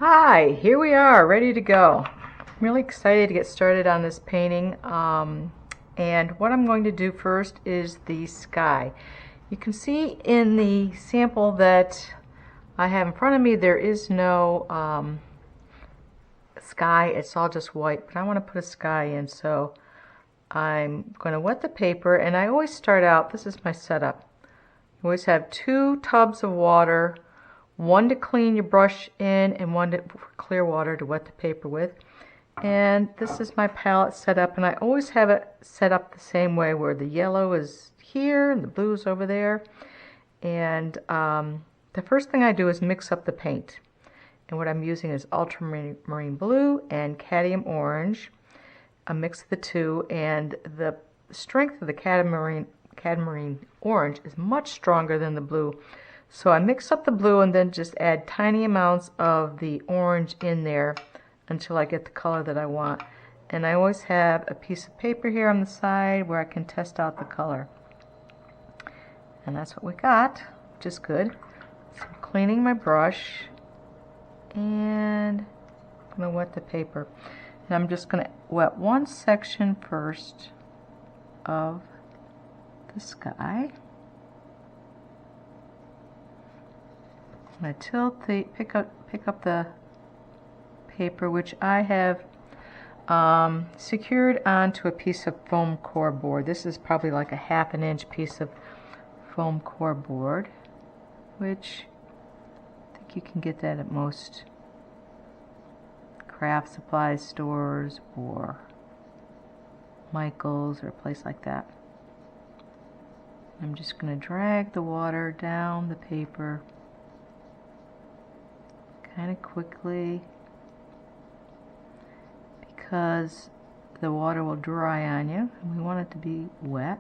Hi, here we are, ready to go. I'm really excited to get started on this painting. And what I'm going to do first is the sky. You can see in the sample that I have in front of me there is no sky, it's all just white, but I want to put a sky in, so I'm going to wet the paper, and I always start out, this is my setup. You always have 2 tubs of water, one to clean your brush in and one for clear water to wet the paper with. And this is my palette set up, and I always have it set up the same way where the yellow is here and the blue is over there. And the first thing I do is mix up the paint. And what I'm using is ultramarine blue and cadmium orange. I mix the two, and the strength of the cadmium orange is much stronger than the blue. So I mix up the blue and then just add tiny amounts of the orange in there until I get the color that I want. And I always have a piece of paper here on the side where I can test out the color. And that's what we got, which is good. So I'm cleaning my brush and I'm going to wet the paper. And I'm just going to wet one section first of the sky. I'm going to tilt the, pick up the paper, which I have secured onto a piece of foam core board. This is probably like a 1/2 inch piece of foam core board, which I think you can get that at most craft supply stores or Michael's or a place like that. I'm just going to drag the water down the paper kind of quickly because the water will dry on you and we want it to be wet.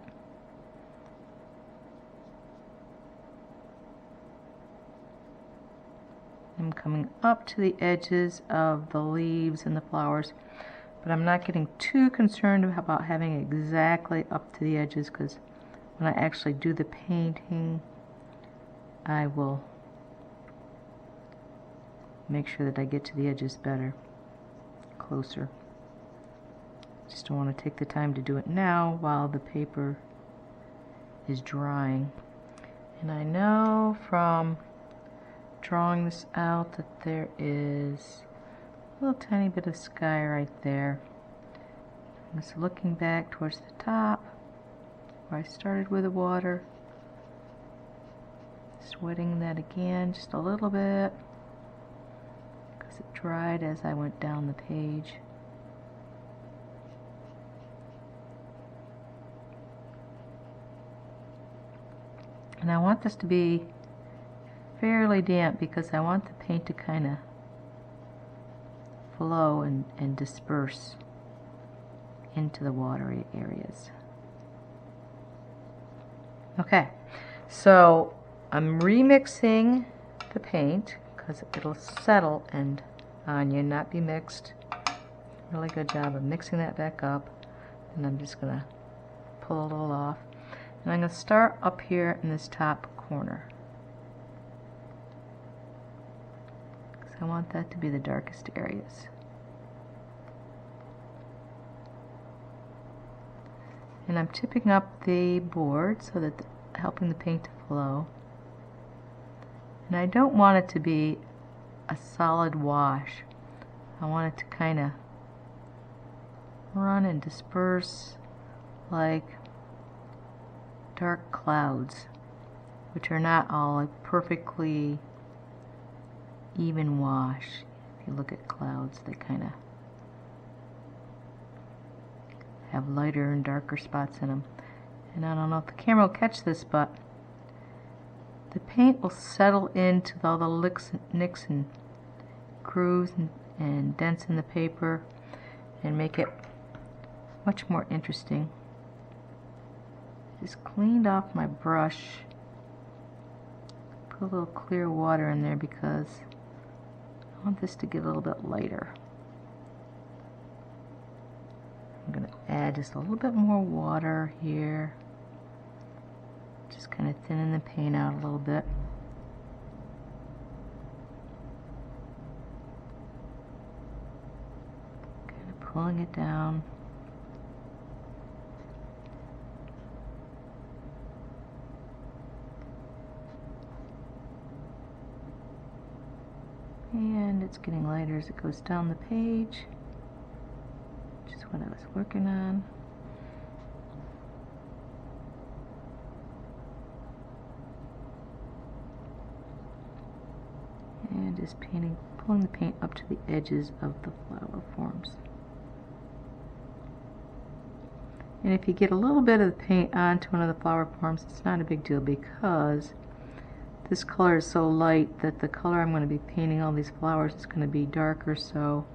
I'm coming up to the edges of the leaves and the flowers, but I'm not getting too concerned about having it exactly up to the edges, because when I actually do the painting I will make sure that I get to the edges better, closer. Just don't want to take the time to do it now while the paper is drying. And I know from drawing this out that there is a little tiny bit of sky right there. I'm just looking back towards the top where I started with the water, just wetting that again just a little bit because it dried as I went down the page. And I want this to be fairly damp because I want the paint to kind of flow and disperse into the watery areas. Okay, so I'm remixing the paint because it'll settle and on you, not be mixed. Really good job of mixing that back up. And I'm just going to pull a little off. And I'm going to start up here in this top corner, because I want that to be the darkest areas. And I'm tipping up the board so that helping the paint to flow. And I don't want it to be a solid wash. I want it to kind of run and disperse like dark clouds, which are not all a perfectly even wash. If you look at clouds, they kind of have lighter and darker spots in them. And I don't know if the camera will catch this, but the paint will settle into all the nicks and grooves and dents in the paper and make it much more interesting. Just cleaned off my brush, put a little clear water in there because I want this to get a little bit lighter. I'm going to add just a little bit more water here, just kind of thinning the paint out a little bit. pulling it down. And it's getting lighter as it goes down the page, which is what I was working on. And just painting, pulling the paint up to the edges of the flower forms. And if you get a little bit of the paint onto one of the flower forms, it's not a big deal because this color is so light that the color I'm going to be painting all these flowers is going to be darker, so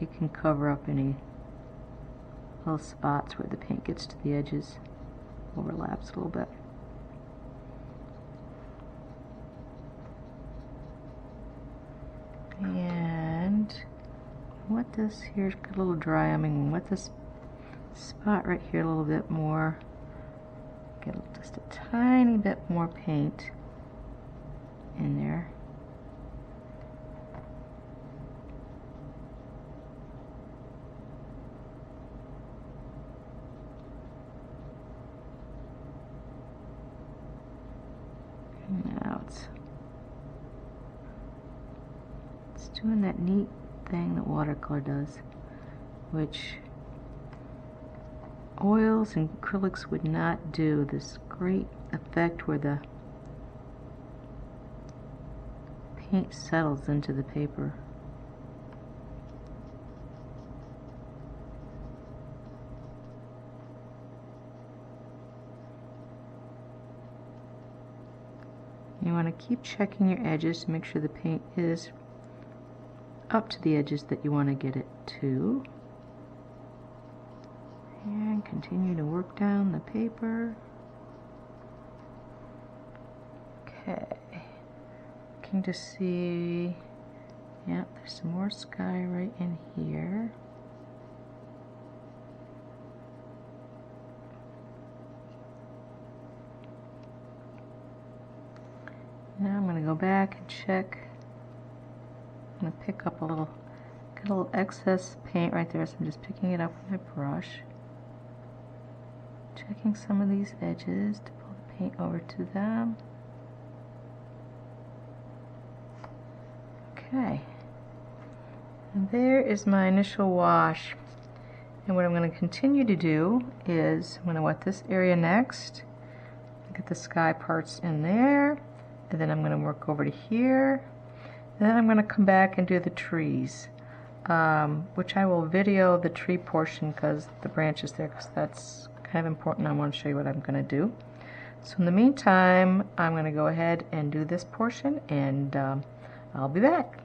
it can cover up any little spots where the paint gets to the edges, overlaps a little bit. And wet this here, a little dry. I'm going to wet this spot right here a little bit more. Get just a tiny bit more paint in there. Now it's doing that neat thing that watercolor does, which oils and acrylics would not do. This great effect where the paint settles into the paper. You want to keep checking your edges to make sure the paint is up to the edges that you want to get it to. And continue to work down the paper. Okay. Looking to see, yeah, there's some more sky right in here. Now I'm going to go back and check. I'm going to pick up a little, get a little excess paint right there, so I'm just picking it up with my brush. Checking some of these edges to pull the paint over to them. Okay. And there is my initial wash. And what I'm going to continue to do is I'm going to wet this area next. Get the sky parts in there. And then I'm going to work over to here. And then I'm going to come back and do the trees, which I will video the tree portion because the branches there, because that's kind of important. I want to show you what I'm going to do. So in the meantime, I'm going to go ahead and do this portion, and I'll be back.